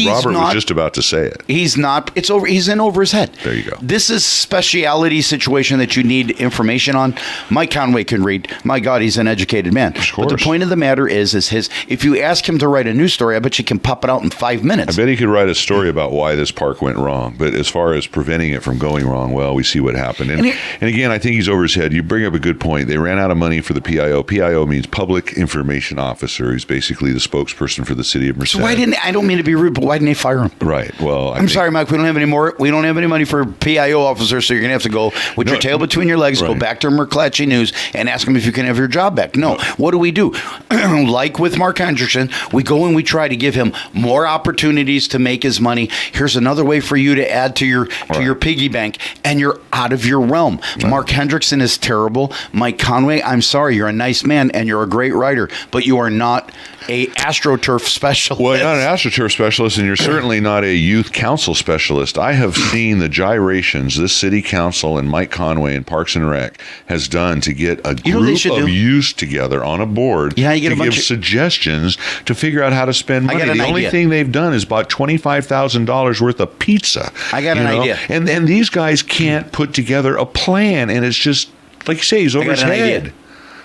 Speaker 1: Robert was just about to say it.
Speaker 2: He's not. It's over. He's in over his head.
Speaker 1: There you go.
Speaker 2: This is speciality situation that you need information on. Mike Conway can read. My God, he's an educated man.
Speaker 1: Of course.
Speaker 2: But the point of the matter is his. If you ask him to write a news story, I bet you can pop it out in 5 minutes.
Speaker 1: I bet he could write a story about why this park went wrong. But as far as preventing it from going wrong, well, we see what happened. And again, I think he's over his head. You bring up a good point. They ran out of money for the PIO. PIO means Public Information Officer. He's basically the spokesperson for the city of Merced.
Speaker 2: So I don't mean to be rude, but why didn't they fire him?
Speaker 1: Right. Well,
Speaker 2: I'm sorry, Mike. We don't have any more. We don't have any money for PIO officers, so you're gonna have to go with your tail between your legs, go back to McClatchy News, and ask them if you can have your job back. No. What do? Like with Mark Hendrickson, we go and we try to give him more opportunities to make his money. Here's another way for you to add to your piggy bank, and you're out of your realm. Right. Mark Hendrickson is terrible. Mike Conway, I'm sorry, you're a nice man and you're a great writer, but you are not a AstroTurf specialist.
Speaker 1: Well, you're not an AstroTurf specialist, and you're certainly not a youth council specialist. I have seen the gyrations this city council and Mike Conway and Parks and Rec has done to get a group of youth together on a board to give suggestions to figure out how to spend money. The only thing they've done is bought $25,000 worth of pizza.
Speaker 2: I got an idea.
Speaker 1: And these guys can't put together a plan, and it's just, like you say, he's over his head.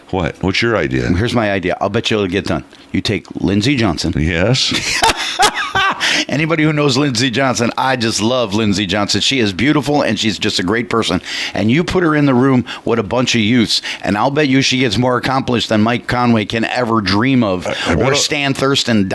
Speaker 1: What? What's your idea?
Speaker 2: Here's my idea. I'll bet you it'll get done. You take Lindsey Johnson.
Speaker 1: Yes.
Speaker 2: Anybody who knows Lindsey Johnson, I just love Lindsey Johnson. She is beautiful, and she's just a great person. And you put her in the room with a bunch of youths, and I'll bet you she gets more accomplished than Mike Conway can ever dream of, or Stan Thurston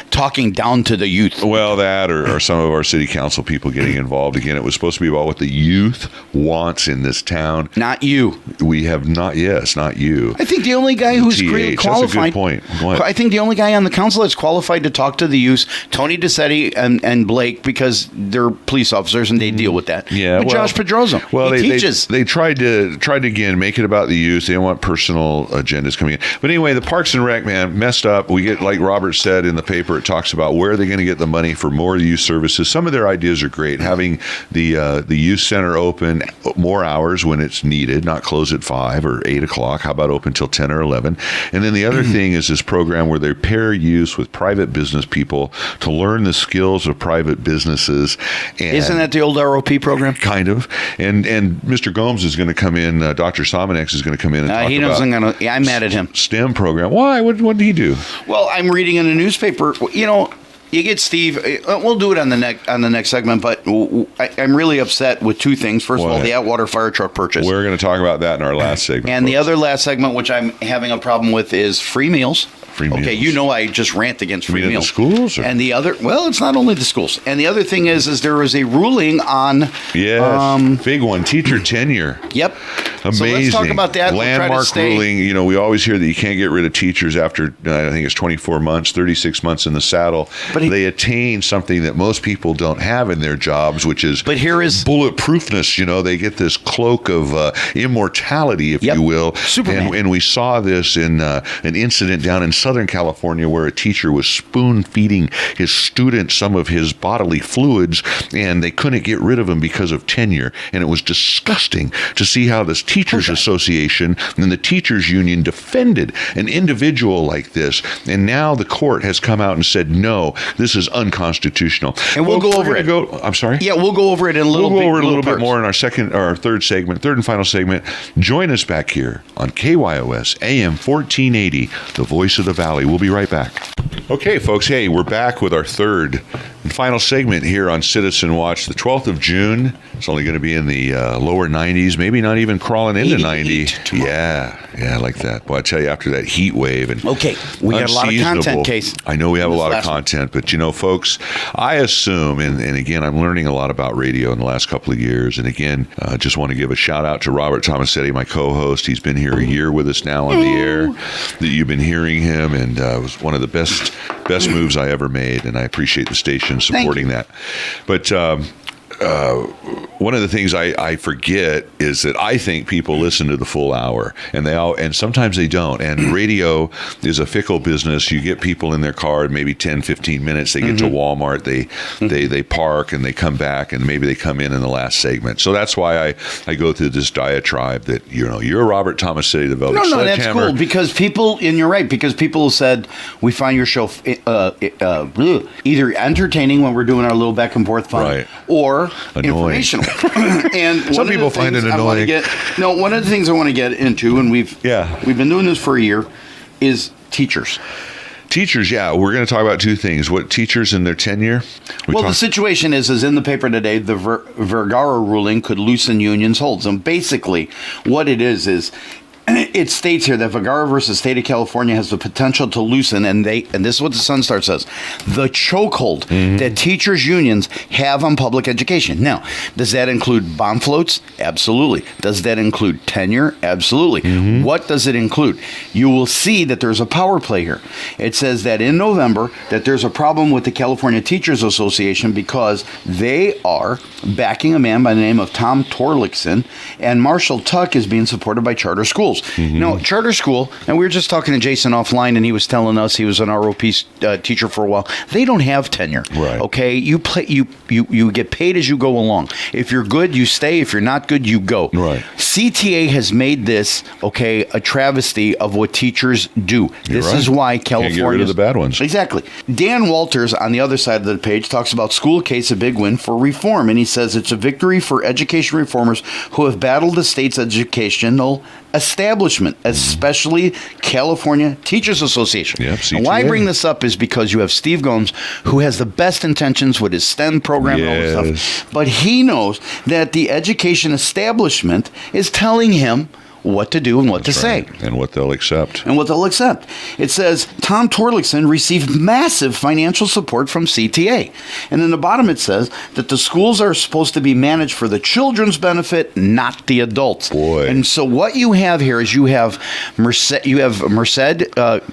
Speaker 2: talking down to the youth.
Speaker 1: Well, that or some of our city council people getting involved. Again, it was supposed to be about what the youth wants in this town.
Speaker 2: Not you.
Speaker 1: We have not. Yes, not you.
Speaker 2: I think the only guy who's qualified.
Speaker 1: That's a good point. What?
Speaker 2: I think the only guy on the council that's qualified to talk to the youth, Tony DeSetti Jay and Blake because they're police officers and they deal with that.
Speaker 1: Yeah,
Speaker 2: but Josh Pedroza, he teaches.
Speaker 1: They tried to again make it about the youth. They don't want personal agendas coming in. But anyway, the Parks and Rec, man, messed up. We get, like Robert said in the paper, it talks about where are they going to get the money for more youth services. Some of their ideas are great. Having the youth center open more hours when it's needed, not close at 5 or 8 o'clock. How about open till 10 or 11? And then the other thing is this program where they pair youth with private business people to learn the skills of private businesses. And
Speaker 2: isn't that the old ROP program?
Speaker 1: Kind of. And Mr. Gomes is going to come in. Dr. Somonex is going to come in and talk
Speaker 2: he
Speaker 1: about
Speaker 2: doesn't gonna. I'm mad at him.
Speaker 1: STEM program. Why? What did he do?
Speaker 2: Well, I'm reading in a newspaper. You get Steve. We'll do it on the next segment, but I'm really upset with two things. First of all, the Atwater fire truck purchase.
Speaker 1: We're going to talk about that in our last segment.
Speaker 2: And folks, the other last segment, which I'm having a problem with, is free meals. Okay, I just rant against free meals.
Speaker 1: The schools? Or?
Speaker 2: And the other, it's not only the schools. And the other thing is there was a ruling on...
Speaker 1: Yes, big one, teacher tenure.
Speaker 2: Yep.
Speaker 1: Amazing. So
Speaker 2: let's talk about that.
Speaker 1: Landmark ruling. We always hear that you can't get rid of teachers after, I think it's 24 months, 36 months in the saddle. But they attain something that most people don't have in their jobs, which is bulletproofness. They get this cloak of immortality, if you will.
Speaker 2: Superman.
Speaker 1: And we saw this in an incident down in Southern California where a teacher was spoon feeding his student some of his bodily fluids, and they couldn't get rid of him because of tenure. And it was disgusting to see how this Teachers Association and the teachers union defended an individual like this. And now the court has come out and said, no, this is unconstitutional.
Speaker 2: And we'll go over it.
Speaker 1: I'm sorry?
Speaker 2: Yeah, we'll go over it in a little bit.
Speaker 1: We'll go over it a little bit more in our third and final segment. Join us back here on KYOS AM 1480, the voice of the Valley. We'll be right back. Okay, folks. Hey, we're back with our third and final segment here on Citizen Watch. The 12th of June. It's only going to be in the lower 90s, maybe not even crawling into 90. Yeah, I like that. Well, I tell you, after that heat wave and
Speaker 2: we got a lot of content, Case.
Speaker 1: I know we have a lot of content, but folks, I assume, and again, I'm learning a lot about radio in the last couple of years. And again, just want to give a shout out to Robert Tomasetti, my co-host. He's been here a year with us now on the air. That you've been hearing him, and it was one of the best moves I ever made, and I appreciate the station supporting that. But one of the things I forget is that I think people listen to the full hour, and sometimes they don't. And radio is a fickle business. You get people in their car, maybe 10, 15 minutes. They get to Walmart, they park, and they come back, and maybe they come in the last segment. So that's why I go through this diatribe that you're Robert Tomasetti, the Velvet Sledgehammer.
Speaker 2: No, that's cool because people, and you're right, because people said we find your show either entertaining when we're doing our little back and forth fun, or
Speaker 1: annoying.
Speaker 2: Informational. And
Speaker 1: some people find it annoying.
Speaker 2: One of the things I want to get into, and we've been doing this for a year, is teachers.
Speaker 1: Teachers, we're going to talk about two things. What teachers and their tenure?
Speaker 2: The situation is in the paper today, the Vergara ruling could loosen unions' holds. And basically, what it is it states here that Vergara versus State of California has the potential to loosen, and this is what the Sun Star says, the chokehold that teachers' unions have on public education. Now, does that include bond floats? Absolutely. Does that include tenure? Absolutely. What does it include? You will see that there's a power play here. It says that in November that there's a problem with the California Teachers Association because they are backing a man by the name of Tom Torlakson, and Marshall Tuck is being supported by charter schools. Now, charter school, and we were just talking to Jason offline, and he was telling us he was an ROP teacher for a while. They don't have tenure.
Speaker 1: Right.
Speaker 2: Okay, you get paid as you go along. If you're good, you stay. If you're not good, you go.
Speaker 1: Right.
Speaker 2: CTA has made this a travesty of what teachers do. This is why California
Speaker 1: can't get rid of the bad ones.
Speaker 2: Exactly. Dan Walters on the other side of the page talks about school case, a big win for reform, and he says it's a victory for education reformers who have battled the state's educational establishment, especially California Teachers Association.
Speaker 1: Yep,
Speaker 2: and why I bring this up is because you have Steve Gomes, who has the best intentions with his STEM program and all this stuff, but he knows that the education establishment is telling him what to do and what to say.
Speaker 1: And what they'll accept.
Speaker 2: It says, Tom Torlakson received massive financial support from CTA. And in the bottom it says that the schools are supposed to be managed for the children's benefit, not the adults.
Speaker 1: Boy.
Speaker 2: And so what you have here is you have Merced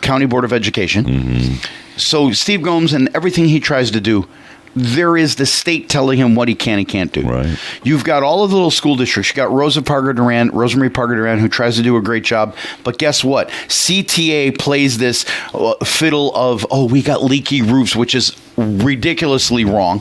Speaker 2: County Board of Education. So Steve Gomes and everything he tries to do there is the state telling him what he can and can't do.
Speaker 1: Right.
Speaker 2: You've got all of the little school districts. You got Rosemary Parker Duran, who tries to do a great job. But guess what? CTA plays this fiddle of, we got leaky roofs, which is ridiculously wrong.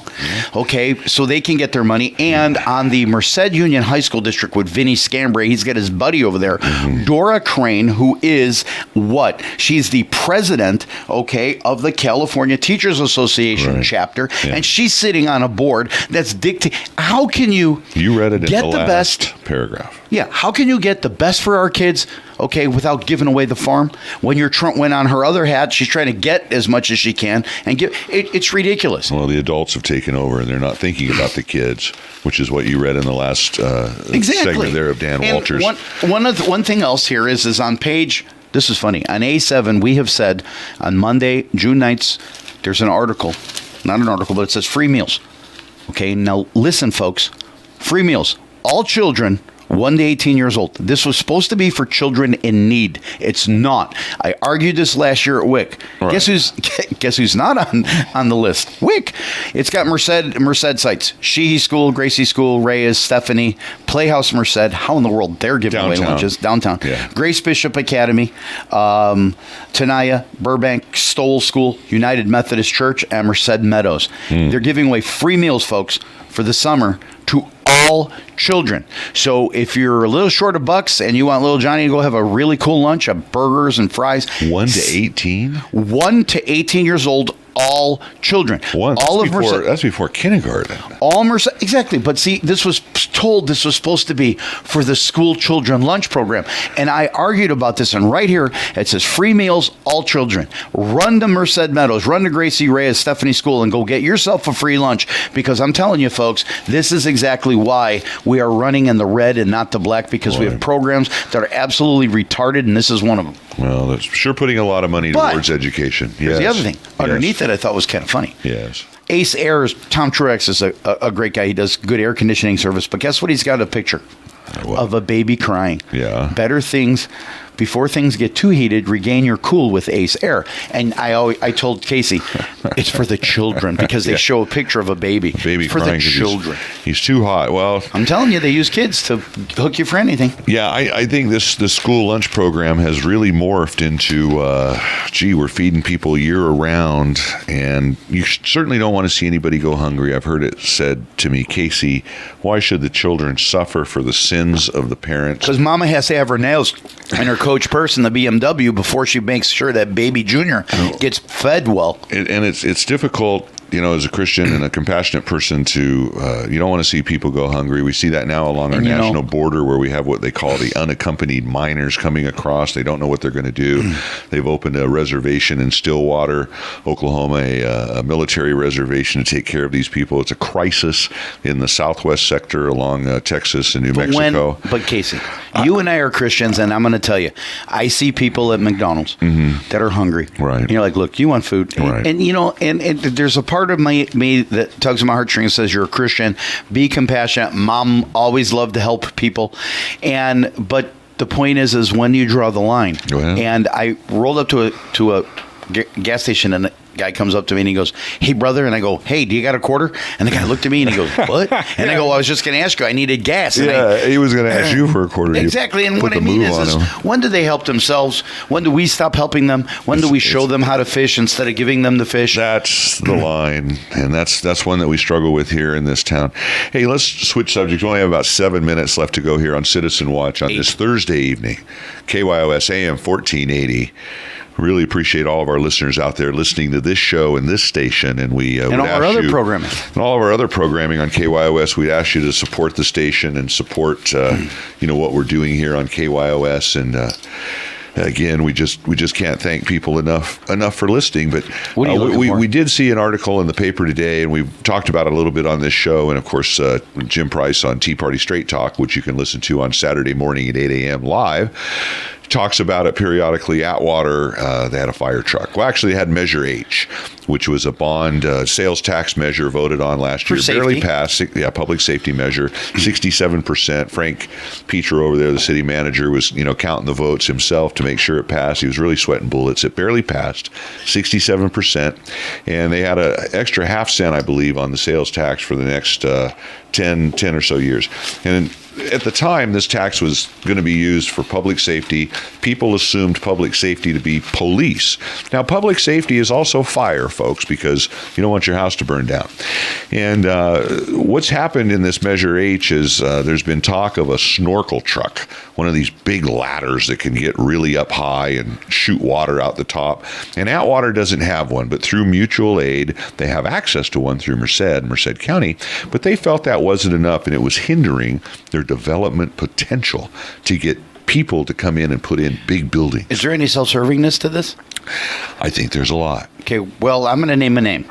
Speaker 2: Okay, so they can get their money. And on the Merced Union High School District with Vinny Scambray, he's got his buddy over there, Dora Crane, who is what? She's the president, of the California Teachers Association chapter, and she's sitting on a board that's dictating. How can you?
Speaker 1: You read it in
Speaker 2: get
Speaker 1: the last
Speaker 2: best
Speaker 1: paragraph.
Speaker 2: Yeah, how can you get the best for our kids? Without giving away the farm. When on her other hat, she's trying to get as much as she can and give. It's ridiculous.
Speaker 1: Well, the adults have taken over, and they're not thinking about the kids, which is what you read in the last segment there of Dan Walters.
Speaker 2: One thing else here is on page. This is funny. On A7, we have said on Monday, June 9th, there's an article, not an article, but it says free meals. Okay, now listen, folks. Free meals. All children 1 to 18 years old. This was supposed to be for children in need. It's not. I argued this last year at WIC. Right. Guess who's not on the list? WIC. It's got Merced sites. Sheehy School, Gracie School, Reyes, Stephanie, Playhouse Merced. How in the world they're giving away lunches? Downtown. Yeah. Grace Bishop Academy, Tenaya, Burbank, Stoll School, United Methodist Church, and Merced Meadows. They're giving away free meals, folks, for the summer to all children. So if you're a little short of bucks and you want little Johnny to go have a really cool lunch of burgers and fries.
Speaker 1: 1 to 18?
Speaker 2: 1 to 18 years old, all children.
Speaker 1: That's before kindergarten.
Speaker 2: All Merced, exactly. But see, this was supposed to be for the school children lunch program. And I argued about this, and right here, it says free meals, all children. Run to Merced Meadows, run to Gracie Reyes, Stephanie School, and go get yourself a free lunch. Because I'm telling you, folks, this is exactly why we are running in the red and not the black, because we have programs that are absolutely retarded, and this is one of them.
Speaker 1: Well, that's sure putting a lot of money towards education.
Speaker 2: Here's the other thing. Underneath it, I thought was kind of funny.
Speaker 1: Yes.
Speaker 2: Ace Airs, Tom Truex is a great guy. He does good air conditioning service. But guess what? He's got a picture of a baby crying.
Speaker 1: Yeah.
Speaker 2: Better things. Before things get too heated, regain your cool with Ace Air. And I told Casey, it's for the children, because they show a picture of a baby.
Speaker 1: Baby
Speaker 2: for
Speaker 1: crying
Speaker 2: the children.
Speaker 1: He's too hot. Well,
Speaker 2: I'm telling you, they use kids to hook you for anything.
Speaker 1: Yeah, I think this school lunch program has really morphed into, we're feeding people year round, and you certainly don't want to see anybody go hungry. I've heard it said to me, Casey, why should the children suffer for the sins of the parents?
Speaker 2: Because mama has to have her nails and her coach purse in the BMW before she makes sure that baby Junior gets fed well.
Speaker 1: And it's difficult, as a Christian and a compassionate person to, you don't want to see people go hungry. We see that now along our national border, where we have what they call the unaccompanied minors coming across. They don't know what they're going to do. They've opened a reservation in Stillwater, Oklahoma, a military reservation to take care of these people. It's a crisis in the southwest sector along Texas and New Mexico.
Speaker 2: But Casey, you and I are Christians, and I'm going to tell you, I see people at McDonald's that are hungry.
Speaker 1: Right.
Speaker 2: And you're like, look, you want food.
Speaker 1: Right.
Speaker 2: And there's a part of me that tugs at my heartstrings and says, you're a Christian, be compassionate. Mom always loved to help people. But the point is when do you draw the line? And I rolled up to a gas station, and the guy comes up to me and he goes, hey, brother. And I go, hey, do you got a quarter? And the guy looked at me and he goes, what? And I go, I was just going to ask you. I needed gas. And
Speaker 1: he was going to ask you for a quarter.
Speaker 2: Exactly. And what I mean is when do they help themselves? When do we stop helping them? When do we show them how to fish instead of giving them the fish?
Speaker 1: That's the line. And that's one that we struggle with here in this town. Hey, let's switch subjects. We only have about 7 minutes left to go here on Citizen Watch on this Thursday evening. KYOS AM 1480. Really appreciate all of our listeners out there listening to this show and this station, and we
Speaker 2: and all our other programming,
Speaker 1: and all of our other programming on KYOS. We'd ask you to support the station and support, what we're doing here on KYOS. And again, we just can't thank people enough for listening. But we did see an article in the paper today, and we've talked about it a little bit on this show, and of course Jim Price on Tea Party Straight Talk, which you can listen to on Saturday morning at 8 a.m. live. Talks about it periodically. Atwater, they had a fire truck. Well, actually, they had Measure H. which was a bond sales tax measure voted on last year. Barely passed. Yeah, public safety measure. 67%. Frank Petro over there, the city manager, was counting the votes himself to make sure it passed. He was really sweating bullets. It barely passed. 67%, and they had an extra half cent, I believe, on the sales tax for the next 10 or so years. And at the time, this tax was going to be used for public safety. People assumed public safety to be police. Now, public safety is also fire, folks, because you don't want your house to burn down. And what's happened in this Measure H is there's been talk of a snorkel truck, one of these big ladders that can get really up high and shoot water out the top. And Atwater doesn't have one, but through mutual aid, they have access to one through Merced County. But they felt that wasn't enough, and it was hindering their development potential to get people to come in and put in big buildings.
Speaker 2: Is there any self-servingness to this?
Speaker 1: I think there's a lot.
Speaker 2: Okay, well, I'm going to name a name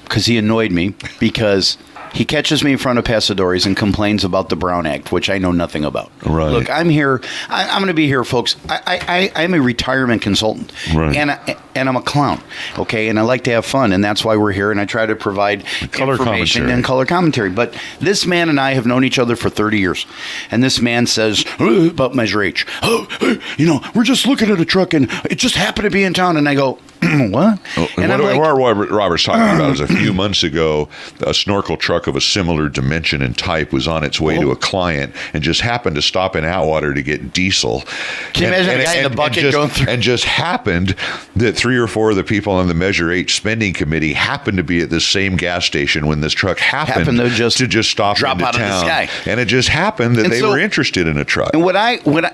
Speaker 2: because he annoyed me because he catches me in front of Pasadores and complains about the Brown Act, which I know nothing about.
Speaker 1: Right.
Speaker 2: Look, I'm here. I'm going to be here, folks. I'm a retirement consultant,
Speaker 1: right.
Speaker 2: and I'm a clown, okay? And I like to have fun, and that's why we're here, and I try to provide information and color commentary. But this man and I have known each other for 30 years, and this man says about Measure H, we're just looking at a truck, and it just happened to be in town, and I go, what?
Speaker 1: And what Robert's talking about is a few months ago, a snorkel truck of a similar dimension and type was on its way to a client and just happened to stop in Atwater to get diesel.
Speaker 2: Can you imagine a guy in the bucket going through?
Speaker 1: And just happened that 3 or 4 of the people on the Measure H spending committee happened to be at the same gas station when this truck happened to just stop
Speaker 2: drop
Speaker 1: into
Speaker 2: out
Speaker 1: town.
Speaker 2: Of the sky.
Speaker 1: And it just happened that they were interested in a truck.
Speaker 2: And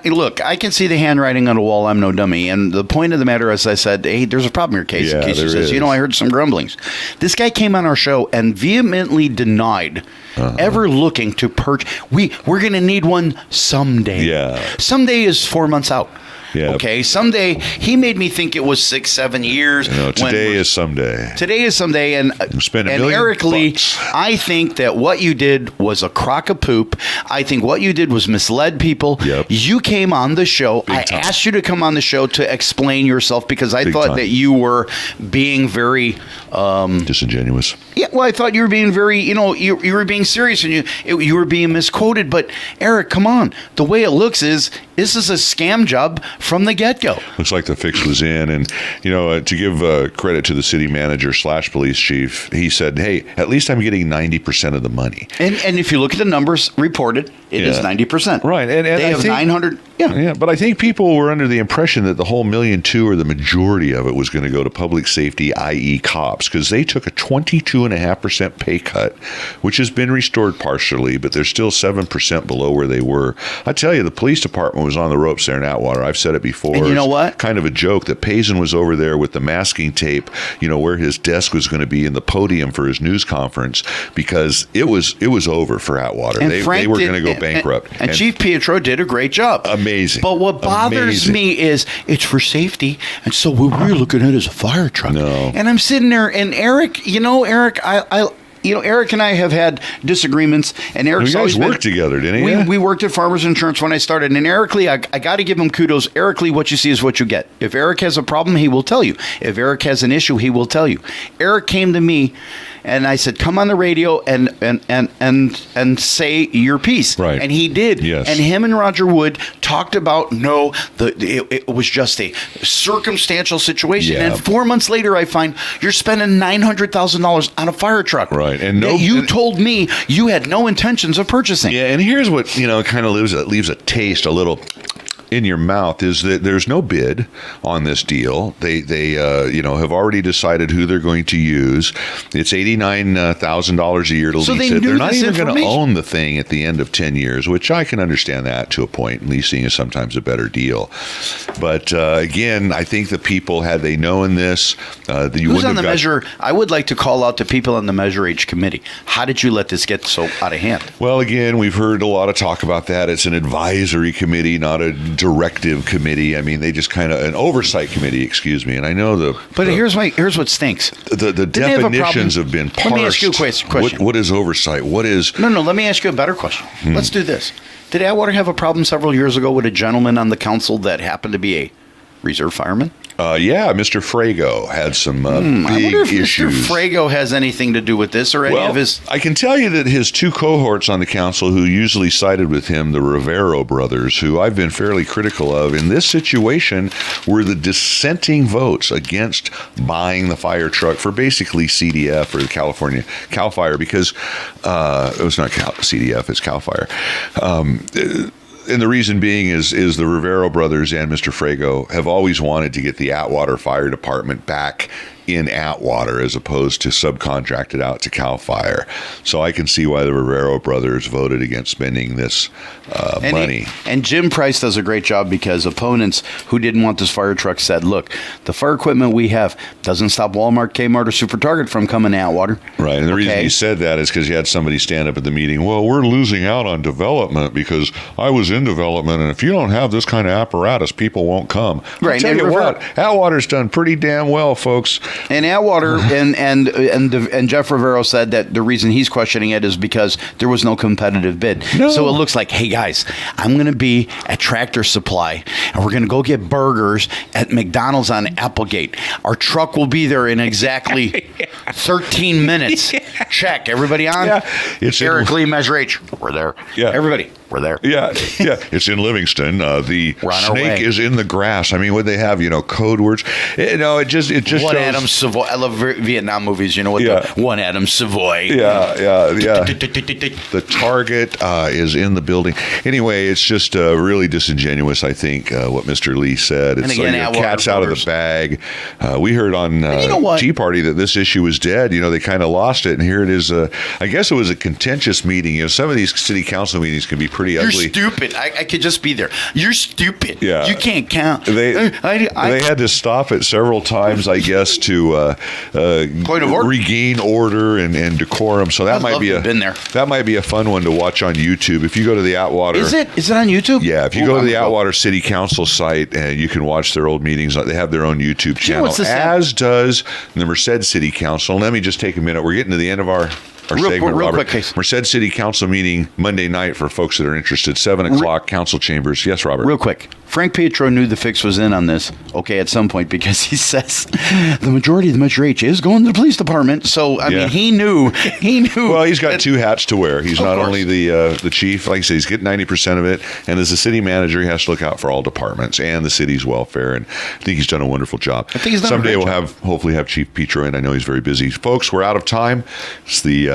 Speaker 2: look, I can see the handwriting on the wall. I'm no dummy. And the point of the matter, as I said, hey, there's a problem here, Casey.
Speaker 1: Yeah,
Speaker 2: Casey says, I heard some grumblings. This guy came on our show and vehemently denied ever looking to purchase. We're going to need one someday.
Speaker 1: Yeah.
Speaker 2: Someday is 4 months out.
Speaker 1: Yeah.
Speaker 2: Okay. Someday, he made me think it was 6-7 years.
Speaker 1: Today is someday.
Speaker 2: Today is someday. And
Speaker 1: spend $1 million.
Speaker 2: Eric Lee, I think that what you did was a crock of poop. I think what you did was misled people.
Speaker 1: Yep.
Speaker 2: You came on the show. I asked you to come on the show to explain yourself because I thought that you were being very
Speaker 1: disingenuous.
Speaker 2: Yeah, well, I thought you were being very, you were being serious and you were being misquoted. But Eric, come on. The way it looks is this is a scam job from the get-go.
Speaker 1: Looks like the fix was in. And, to give credit to the city manager / police chief, he said, hey, at least I'm getting 90% of the money.
Speaker 2: And if you look at the numbers reported, it is 90%.
Speaker 1: Right. And
Speaker 2: they have 900. Yeah.
Speaker 1: But I think people were under the impression that the whole $1.2 million or the majority of it was going to go to public safety, i.e. cops, because they took a 22.5% pay cut, which has been restored partially, but they're still 7% below where they were. I tell you, the police department was on the ropes there in Atwater. I've said it before.
Speaker 2: And you know what?
Speaker 1: Kind of a joke that Payson was over there with the masking tape, where his desk was going to be in the podium for his news conference, because it was over for Atwater.
Speaker 2: And
Speaker 1: they were going to go bankrupt.
Speaker 2: And Chief Pietro did a great job.
Speaker 1: Amazing.
Speaker 2: But what bothers me is it's for safety, and so what we're looking at is a fire truck.
Speaker 1: No.
Speaker 2: And I'm sitting there, and Eric, Eric and I have had disagreements, and Eric's
Speaker 1: you guys
Speaker 2: always
Speaker 1: worked together, didn't you?
Speaker 2: We worked at Farmers Insurance when I started, and Eric Lee, I got to give him kudos. Eric Lee, what you see is what you get. If Eric has a problem, he will tell you. If Eric has an issue, he will tell you. Eric came to me, and I said, "Come on the radio and say your piece."
Speaker 1: Right.
Speaker 2: And he did.
Speaker 1: Yes.
Speaker 2: And him and Roger Wood talked about it was just a circumstantial situation.
Speaker 1: Yeah.
Speaker 2: And 4 months later, I find you're spending $900,000 on a fire truck.
Speaker 1: Right. And
Speaker 2: you told me you had no intentions of purchasing.
Speaker 1: Yeah. And here's what kind of leaves a taste a little in your mouth is that there's no bid on this deal. They have already decided who they're going to use. It's $89,000 a year to lease it. They're not even going to own the thing at the end of 10 years, which I can understand that to a point. Leasing is sometimes a better deal. But again, I think the people, had they known this,
Speaker 2: who's on the Measure? I would like to call out to people on the Measure H committee. How did you let this get so out of hand?
Speaker 1: Well, again, we've heard a lot of talk about that. It's an advisory committee, not a directive committee. I mean, they just kind of an oversight committee, excuse me. And I know
Speaker 2: here's what stinks.
Speaker 1: The definitions have been parsed.
Speaker 2: Let me ask you a question.
Speaker 1: What is oversight? What is?
Speaker 2: No. Let me ask you a better question. Let's do this. Did Atwater have a problem several years ago with a gentleman on the council that happened to be a reserve fireman?
Speaker 1: Yeah, Mr. Frago had some
Speaker 2: I
Speaker 1: big
Speaker 2: wonder if
Speaker 1: issues.
Speaker 2: Mr. Frago has anything to do with this or any of his...
Speaker 1: I can tell you that his two cohorts on the council who usually sided with him, the Rivero brothers, who I've been fairly critical of, in this situation were the dissenting votes against buying the fire truck for basically CDF or the California CAL FIRE, because it was not CDF, it's CAL FIRE. And the reason being is the Rivero brothers and Mr. Frago have always wanted to get the Atwater Fire Department back in Atwater as opposed to subcontracted out to CAL FIRE. So I can see why the Rivero brothers voted against spending this money.
Speaker 2: And Jim Price does a great job, because opponents who didn't want this fire truck said, look, the fire equipment we have doesn't stop Walmart, Kmart, or Super Target from coming to Atwater.
Speaker 1: Right, and the reason he said that is because you had somebody stand up at the meeting, well, we're losing out on development because I was in development, and if you don't have this kind of apparatus, people won't come.
Speaker 2: Right,
Speaker 1: I'll tell you what, Atwater's done pretty damn well, folks.
Speaker 2: And Atwater and Jeff Rivero said that the reason he's questioning it is because there was no competitive bid.
Speaker 1: No.
Speaker 2: So it looks like, hey guys, I'm going to be at Tractor Supply, and we're going to go get burgers at McDonald's on Applegate. Our truck will be there in exactly 13 minutes. Check. Everybody on?
Speaker 1: Yeah. It's
Speaker 2: Eric Lee, Measure H. We're there.
Speaker 1: Yeah.
Speaker 2: Everybody, we're there.
Speaker 1: Yeah. It's in Livingston. The
Speaker 2: We're on our
Speaker 1: snake
Speaker 2: way.
Speaker 1: is in the grass. I mean, what they have, code words. It just
Speaker 2: One
Speaker 1: shows.
Speaker 2: Adam Savoy. I love Vietnam movies. You know what?
Speaker 1: Yeah.
Speaker 2: The One Adam Savoy.
Speaker 1: Yeah. The target is in the building. Anyway, it's just really disingenuous, I think, what Mr. Lee said. It's
Speaker 2: And again,
Speaker 1: like the cat's out of the bag. We heard on
Speaker 2: you know what?
Speaker 1: Tea Party that this issue was dead. They kind of lost it, and here it is. I guess it was a contentious meeting. Some of these city council meetings can be pretty ugly.
Speaker 2: You're stupid. I could just be there. You're stupid.
Speaker 1: Yeah.
Speaker 2: You can't count.
Speaker 1: They had to stop it several times, I guess, to
Speaker 2: Point of order.
Speaker 1: regain order and decorum. So that
Speaker 2: I'd
Speaker 1: might
Speaker 2: love
Speaker 1: be
Speaker 2: to have been there.
Speaker 1: That might be a fun one to watch on YouTube. If you go to the Atwater,
Speaker 2: Is it on YouTube?
Speaker 1: Yeah, if you go to the Atwater City Council site, and you can watch their old meetings. They have their own YouTube channel,
Speaker 2: what's this
Speaker 1: as does the Merced City Council. Let me just take a minute. We're getting to the end of our segment,
Speaker 2: real
Speaker 1: Robert.
Speaker 2: quick, Case.
Speaker 1: Merced City Council meeting Monday night for folks that are interested. 7 o'clock, council chambers. Yes, Robert.
Speaker 2: Real quick. Frank Pietro knew the fix was in on this, at some point, because he says the majority of the Measure H is going to the police department. So, I mean, he knew.
Speaker 1: Well, he's got two hats to wear. He's not
Speaker 2: course.
Speaker 1: only the chief, like I say, he's getting 90% of it, and as the city manager, he has to look out for all departments and the city's welfare, and I think he's done a wonderful job.
Speaker 2: I think he's done
Speaker 1: Someday
Speaker 2: a great
Speaker 1: we'll
Speaker 2: job.
Speaker 1: hopefully have Chief Pietro in. I know he's very busy. Folks, we're out of time. It's the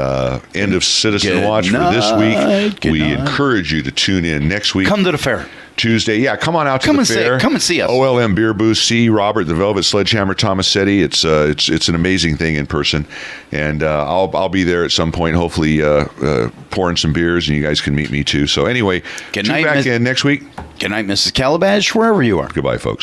Speaker 1: end of Citizen
Speaker 2: Good
Speaker 1: Watch for this
Speaker 2: night.
Speaker 1: week.
Speaker 2: Good
Speaker 1: We
Speaker 2: night.
Speaker 1: encourage you to tune in next week.
Speaker 2: Come to the fair.
Speaker 1: Tuesday. Yeah, come on out to
Speaker 2: Come
Speaker 1: the
Speaker 2: and
Speaker 1: fair.
Speaker 2: come and see us.
Speaker 1: OLM Beer Booth. See Robert the Velvet Sledgehammer Tomasetti. It's an amazing thing in person, and I'll be there at some point. Hopefully, pouring some beers, and you guys can meet me too. So anyway,
Speaker 2: Good
Speaker 1: tune
Speaker 2: night,
Speaker 1: back in next week.
Speaker 2: Good night, Mrs. Calabash, wherever you are.
Speaker 1: Goodbye, folks.